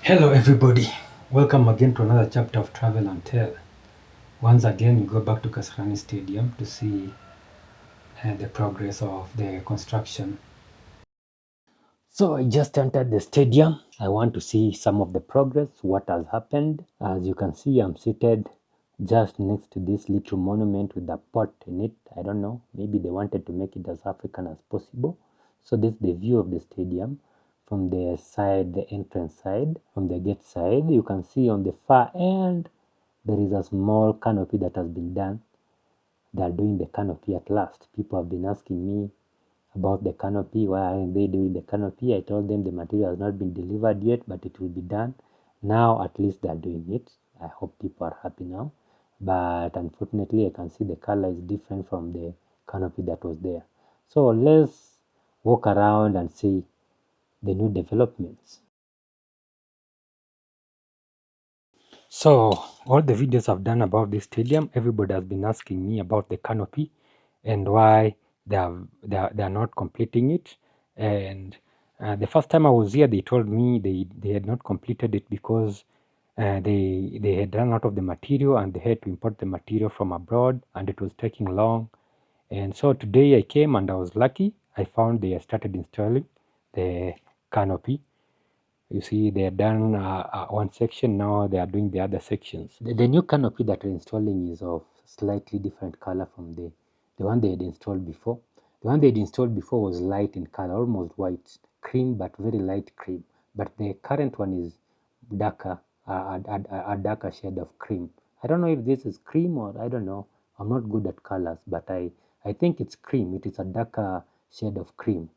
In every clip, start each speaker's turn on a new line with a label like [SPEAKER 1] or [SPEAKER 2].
[SPEAKER 1] Hello, everybody. Welcome again to another chapter of Travel and Tell. Once again, we go back to Kasarani Stadium to see the progress of the construction. So, I just entered the stadium. I want to see some of the progress, what has happened. As you can see, I'm seated just next to this little monument with a pot in it. I don't know, maybe they wanted to make it as African as possible. So, this is the view of the stadium from the side, the entrance side, from the gate side. You can see on the far end there is a small canopy that has been done. They are doing the canopy at last. People have been asking me about the canopy. Why aren't they doing the canopy? I told them the material has not been delivered yet, but it will be done. Now at least they're doing it. I hope people are happy now. But unfortunately, I can see the color is different from the canopy that was there. So let's walk around and see the new developments. So all the videos I've done about this stadium, everybody has been asking me about the canopy and why they are not completing it. And the first time I was here, they told me they had not completed it because they had run out of the material and they had to import the material from abroad and it was taking long. And so today I came and I was lucky. I found they had started installing the canopy. You see, they are done one section, now they are doing the other sections. The new canopy that we're installing is of slightly different color from the one they had installed before. The one they had installed before was light in color, almost white, cream, but very light cream. But the current one is darker, a darker shade of cream. I don't know if this is cream or I don't know. I'm not good at colors, but I think it's cream. It is a darker shade of cream.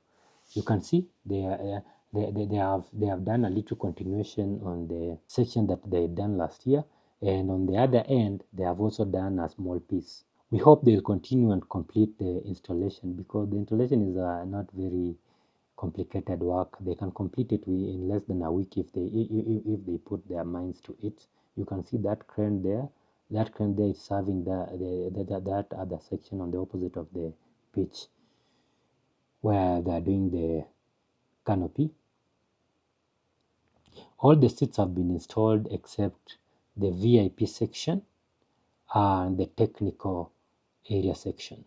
[SPEAKER 1] You can see they have done a little continuation on the section that they done last year, and on the other end they have also done a small piece. We hope they'll continue and complete the installation because the installation is not very complicated work. They can complete it in less than a week if they put their minds to it. You can see that crane there. That crane there is serving that other section on the opposite of the pitch where they are doing the canopy. All the seats have been installed except the VIP section and the technical area section.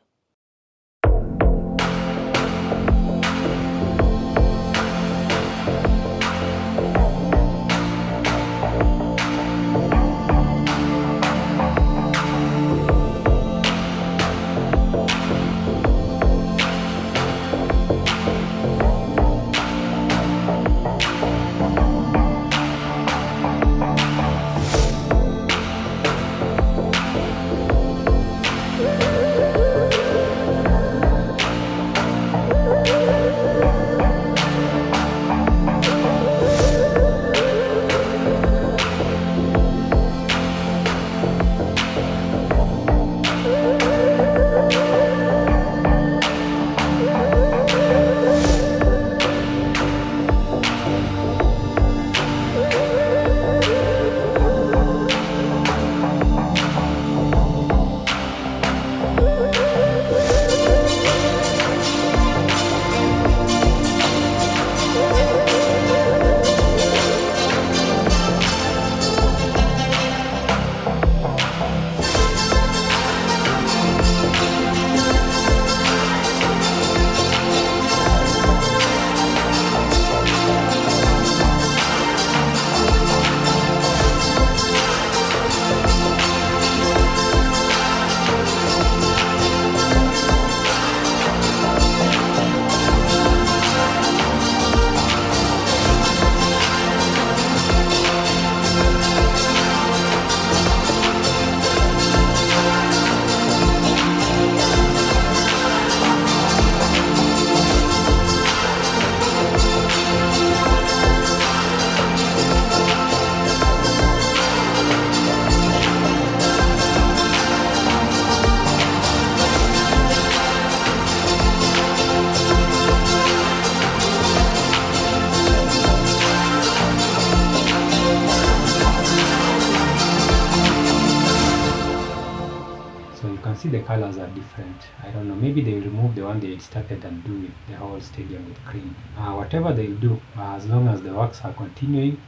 [SPEAKER 1] So you can see the colors are different. I don't know, maybe they remove the one they had started and do the whole stadium with cream. Whatever they do, as long as the works are continuing,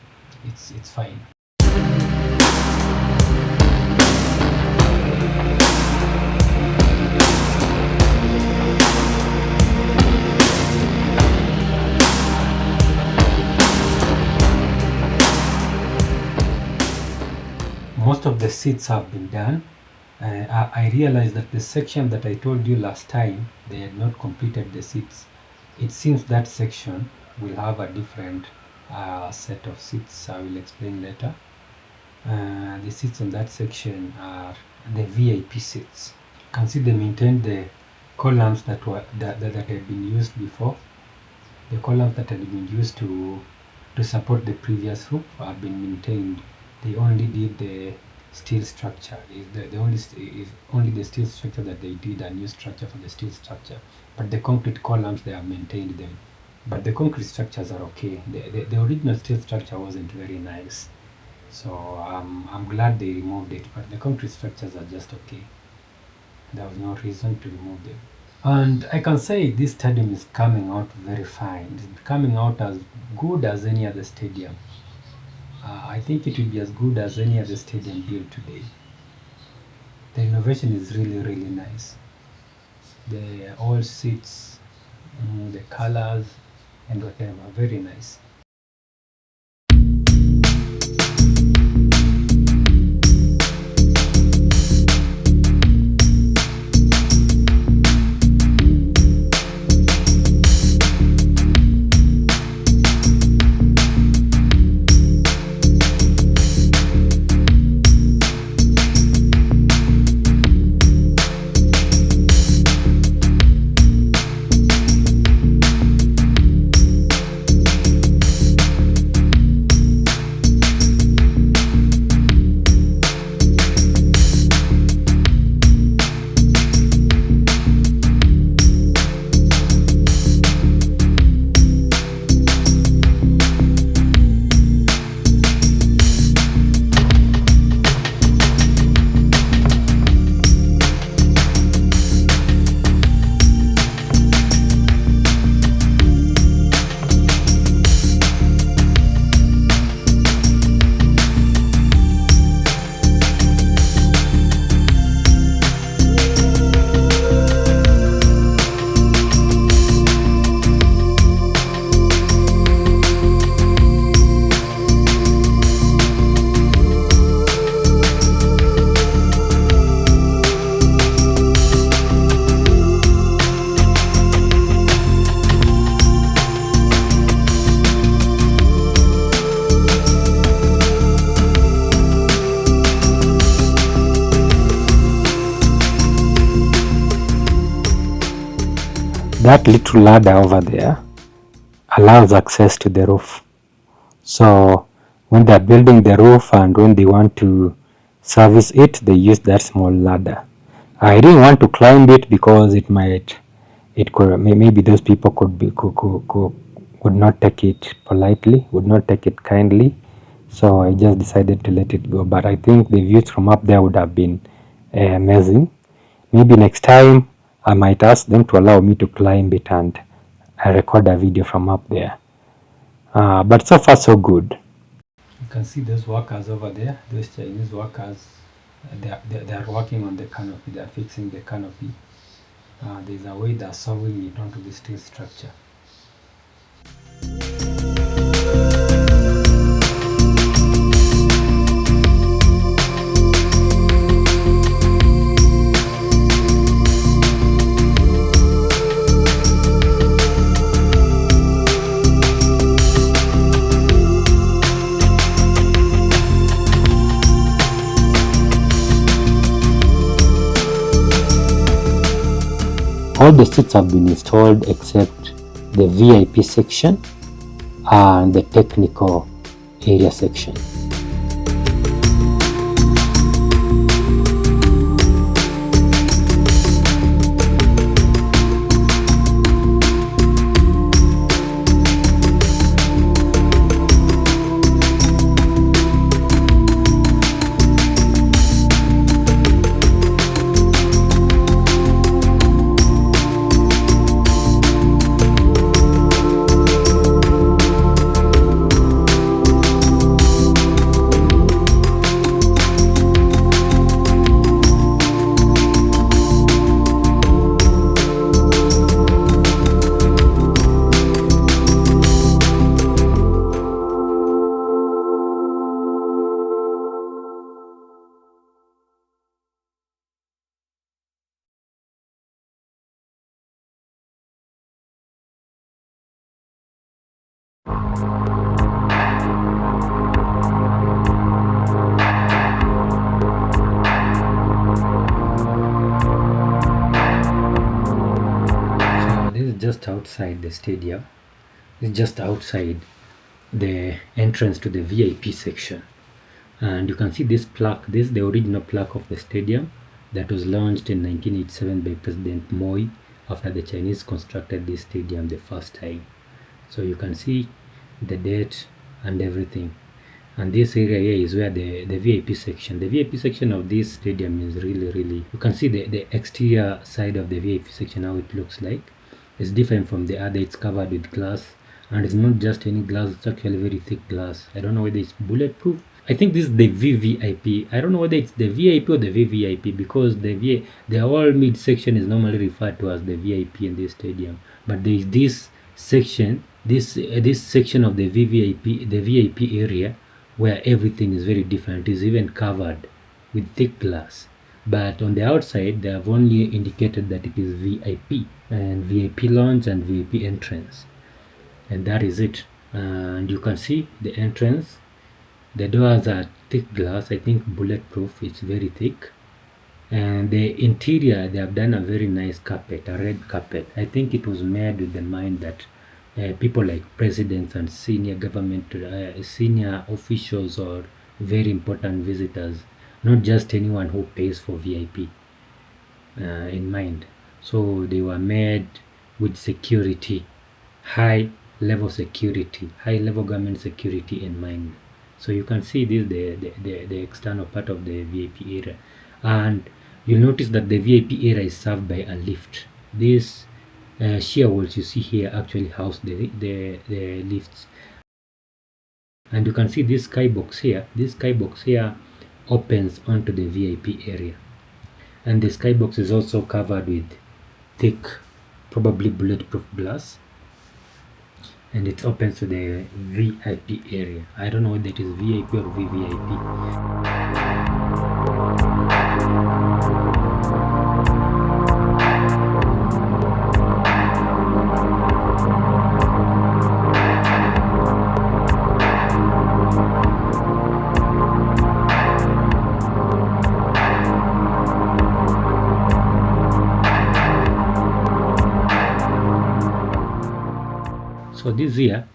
[SPEAKER 1] it's fine. Most of the seats have been done. I realized that the section that I told you last time, they had not completed the seats. It seems that section will have a different set of seats. I will explain later. The seats on that section are the VIP seats. You can see they maintained the columns that had been used before. The columns that had been used to support the previous roof have been maintained. They only did the steel structure. Is only the steel structure that they did, a new structure for the steel structure. But the concrete columns, they have maintained them. But the concrete structures are okay. The original steel structure wasn't very nice. So I'm glad they removed it. But the concrete structures are just okay. There was no reason to remove them. And I can say this stadium is coming out very fine. It's coming out as good as any other stadium. I think it will be as good as any other stadium built today. The renovation is really, really nice. The old seats, the colors, and whatever, very nice. That little ladder over there allows access to the roof. So when they're building the roof and when they want to service it, they use that small ladder. I didn't want to climb it because maybe those people would not take it politely, would not take it kindly. So I just decided to let it go. But I think the views from up there would have been amazing. Maybe next time I might ask them to allow me to climb it and record a video from up there. But so far so good. You can see those workers over there, those Chinese workers, they are working on the canopy, they are fixing the canopy. There's a way they're sewing it onto the steel structure. All the seats have been installed except the VIP section and the technical area section. So this is just outside the stadium. It's just outside the entrance to the VIP section. And you can see this plaque. This is the original plaque of the stadium that was launched in 1987 by President Moi after the Chinese constructed this stadium the first time. So you can see the date and everything. And this area here is where the VIP section. The VIP section of this stadium is really, you can see the exterior side of the VIP section, how it looks like. It's different from the other. It's covered with glass, and it's not just any glass, it's actually very thick glass. I don't know whether it's bulletproof. I think this is the VVIP. I don't know whether it's the VIP or the VVIP, because the whole mid section is normally referred to as the VIP in this stadium. But there is this section, this section of the VVIP, the VIP area, where everything is very different. It is even covered with thick glass. But on the outside, they have only indicated that it is VIP and VIP launch and VIP entrance, and that is it. And you can see the entrance. The doors are thick glass, I think bulletproof. It's very thick. And the interior, they have done a very nice carpet, a red carpet. I think it was made with the mind that people like presidents and senior government, senior officials, or very important visitors, not just anyone who pays for VIP, in mind. So they were made with security, high level security, high level government security in mind. So you can see this the external part of the VIP area, and you'll notice that the VIP area is served by a lift. These shear walls you see here actually house the lifts, and you can see this skybox here. This skybox here opens onto the VIP area, and the skybox is also covered with thick, probably bulletproof glass, and it opens to the VIP area. I don't know whether it is VIP or VVIP. So this here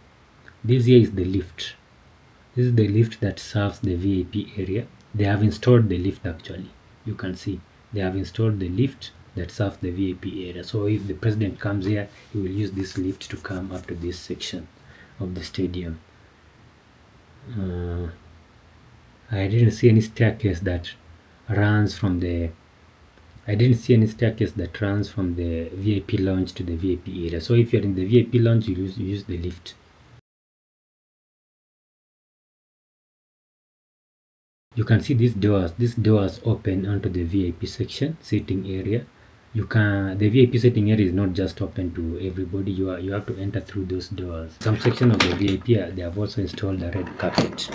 [SPEAKER 1] is the lift. This is the lift that serves the VIP area. They have installed the lift actually. You can see they have installed the lift that serves the VIP area. So if the president comes here, he will use this lift to come up to this section of the stadium. I didn't see any staircase that runs from the VIP lounge to the VIP area. So if you're in the VIP lounge, you use the lift. You can see these doors open onto the VIP section seating area. The VIP sitting area is not just open to everybody. You have to enter through those doors. Some section of the VIP, they have also installed a red carpet.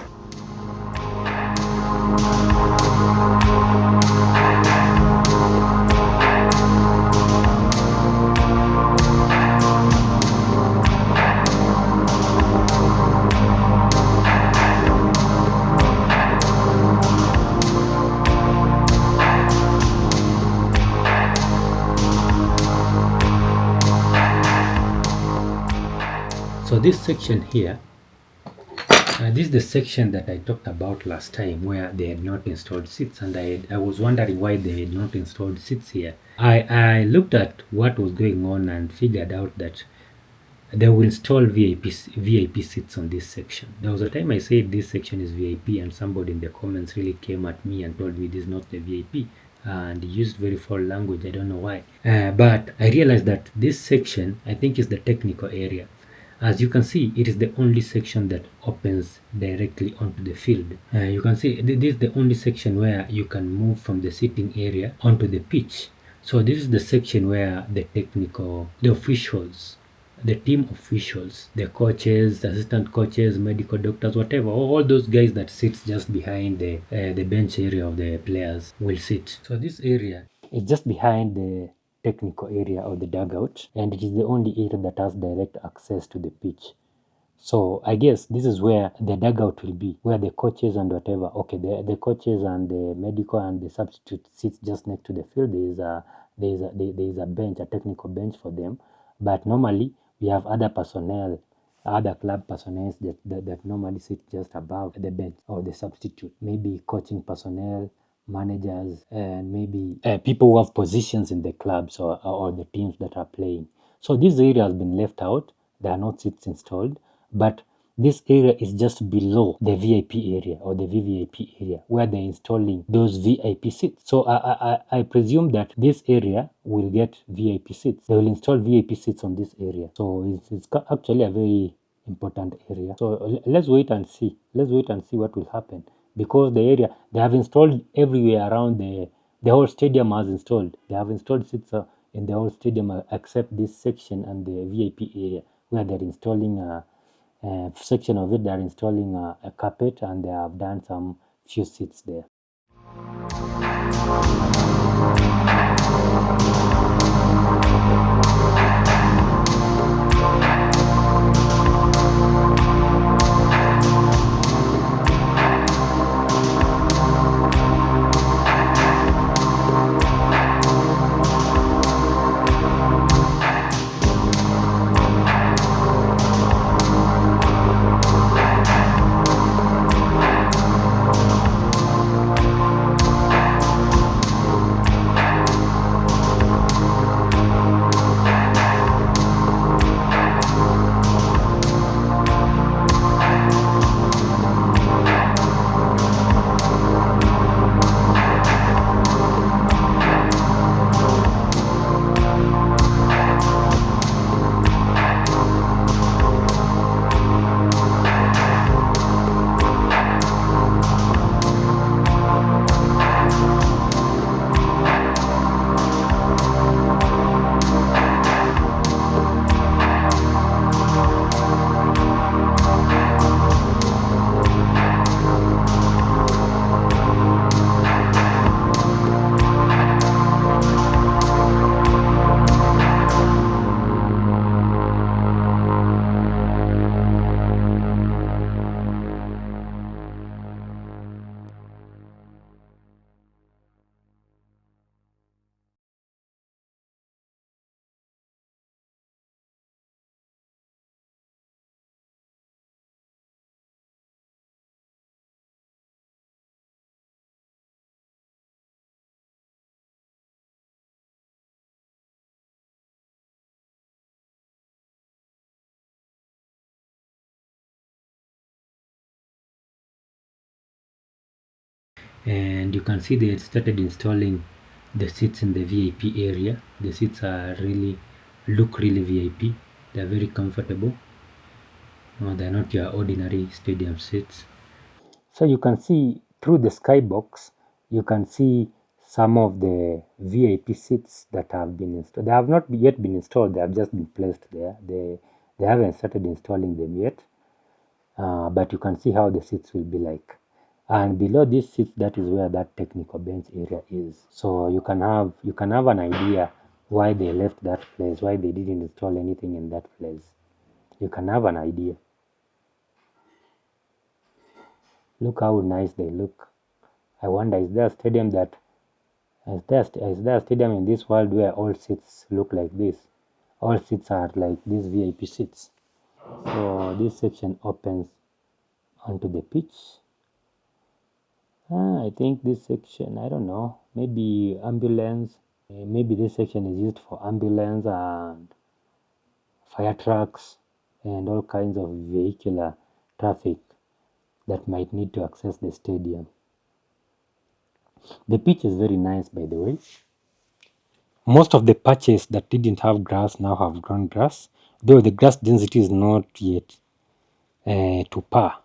[SPEAKER 1] So this section here, this is the section that I talked about last time, where they had not installed seats, and I was wondering why they had not installed seats here. I looked at what was going on and figured out that they will install VIP seats on this section. There was a time I said this section is VIP, and somebody in the comments really came at me and told me this is not the VIP, and used very foul language. I don't know why, but I realized that this section, I think, is the technical area. As you can see, it is the only section that opens directly onto the field. You can see this is the only section where you can move from the sitting area onto the pitch. So this is the section where the officials, the team officials, the coaches, assistant coaches, medical doctors, whatever, all those guys that sit just behind the bench area of the players will sit. So this area is just behind the technical area of the dugout, and it is the only area that has direct access to the pitch. So I guess this is where the dugout will be, where the coaches and whatever. Okay, the coaches and the medical and the substitute sits just next to the field. There is a bench, a technical bench for them. But normally we have other personnel, other club personnel that normally sit just above the bench or the substitute. Maybe coaching personnel, managers, and maybe people who have positions in the clubs or the teams that are playing. So this area has been left out. There are no seats installed, but this area is just below the VIP area or the VVIP area where they're installing those VIP seats. So I presume that this area will get VIP seats. They will install VIP seats on this area. So it's actually a very important area. So let's wait and see. Let's wait and see what will happen, because the area they have installed everywhere around the whole stadium has installed. They have installed seats in the whole stadium except this section and the VIP area where they're installing a section of it. They're installing a carpet and they have done some few seats there. And you can see they started installing the seats in the VIP area. The seats are really look really VIP. They're very comfortable. No, they're not your ordinary stadium seats. So you can see through the skybox, you can see some of the VIP seats that have been installed. They have not yet been installed. They have just been placed there. They haven't started installing them yet. But you can see how the seats will be like. And below these seats, that is where that technical bench area is. So you can have an idea why they left that place, why they didn't install anything in that place. You can have an idea. Look how nice they look. I wonder, is there a stadium that is there a stadium in this world where all seats look like this? All seats are like these VIP seats. So this section opens onto the pitch. I think this section, I don't know, maybe ambulance. Maybe this section is used for ambulance and fire trucks and all kinds of vehicular traffic that might need to access the stadium. The pitch is very nice, by the way. Most of the patches that didn't have grass now have grown grass, though the grass density is not yet to par.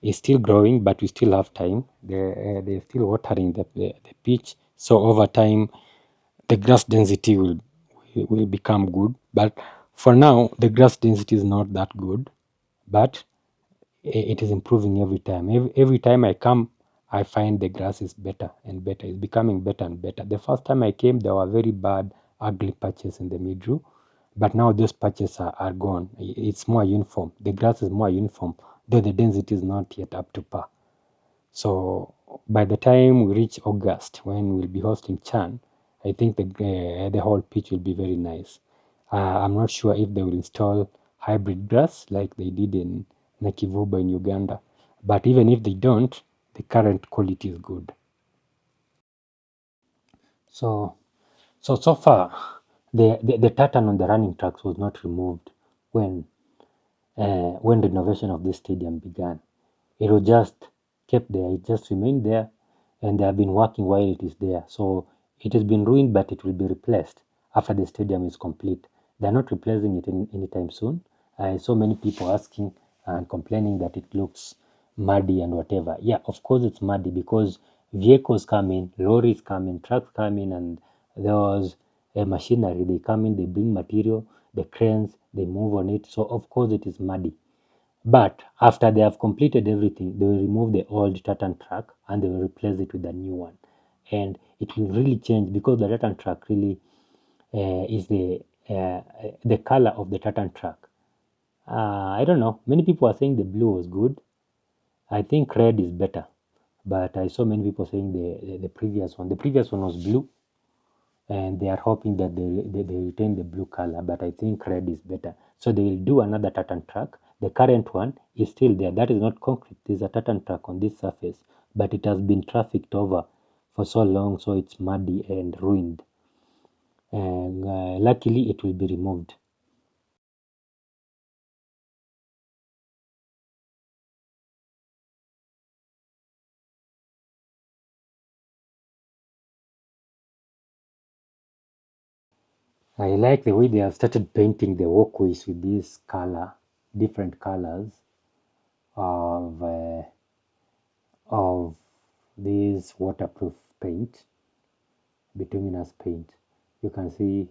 [SPEAKER 1] It's still growing, but we still have time. They're still watering the pitch, so over time the grass density will become good. But for now, the grass density is not that good, but it is improving every time. Every time I come, I find the grass is better and better. It's becoming better and better. The first time I came, there were very bad, ugly patches in the middle, But now those patches are gone. It's more uniform. The grass is more uniform, though the density is not yet up to par. So by the time we reach August, when we'll be hosting Chan, I think the whole pitch will be very nice. I'm not sure if they will install hybrid grass like they did in Nakivuba in Uganda, but even if they don't, the current quality is good. So so far, the tartan on the running tracks was not removed when when renovation of this stadium began. It was just kept there, it just remained there, and they have been working while it is there. So it has been ruined, but it will be replaced after the stadium is complete. They're not replacing it anytime soon. I saw many people asking and complaining that it looks muddy and whatever. Yeah, of course it's muddy because vehicles come in, lorries come in, trucks come in, and there was a machinery. They come in, they bring material, the cranes, they move on it. So of course it is muddy. But after they have completed everything, they will remove the old tartan track and they will replace it with a new one. And it will really change because the tartan track really is the color of the tartan track. I don't know. Many people are saying the blue was good. I think red is better. But I saw many people saying the previous one. The previous one was blue, and they are hoping that they retain the blue color, but I think red is better. So they will do another tartan track. The current one is still there. That is not concrete. There's a tartan track on this surface, but it has been trafficked over for so long, so it's muddy and ruined. And luckily, it will be removed. I like the way they have started painting the walkways with this color, different colors of of this waterproof paint, bituminous paint. You can see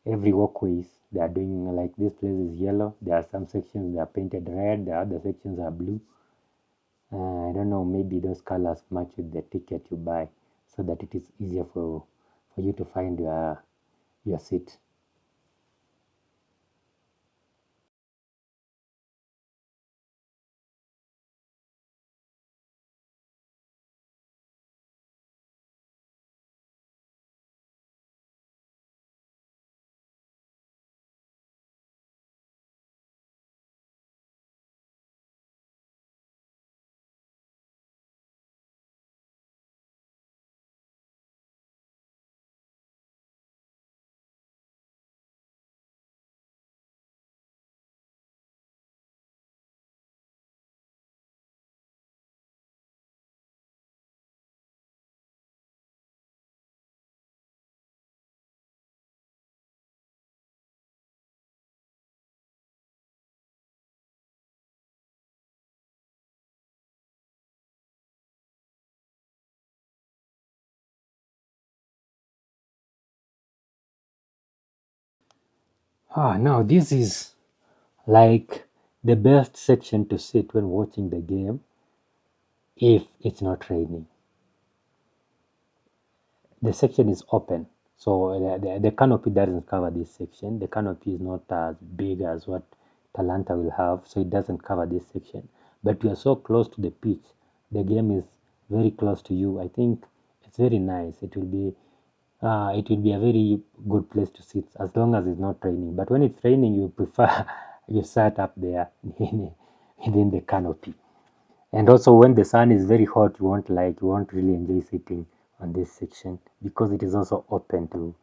[SPEAKER 1] every walkways they are doing like this place is yellow. There are some sections they are painted red, the other sections are blue. I don't know, maybe those colors match with the ticket you buy so that it is easier for you to find your seat. Now this is like the best section to sit when watching the game if it's not raining. The section is open. So the canopy doesn't cover this section. The canopy is not as big as what Talanta will have, so it doesn't cover this section. But you are so close to the pitch, the game is very close to you. I think it's very nice. It will be a very good place to sit as long as it's not raining. But when it's raining, you prefer you sat up there within the canopy. And also when the sun is very hot, you won't really enjoy sitting on this section because it is also open to.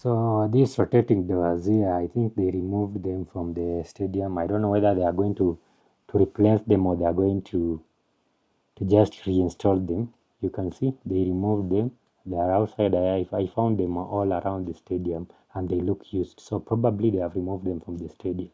[SPEAKER 1] So these rotating doors here, I think they removed them from the stadium. I don't know whether they are going to replace them or they are going to just reinstall them. You can see they removed them. They are outside. I found them all around the stadium and they look used. So probably they have removed them from the stadium.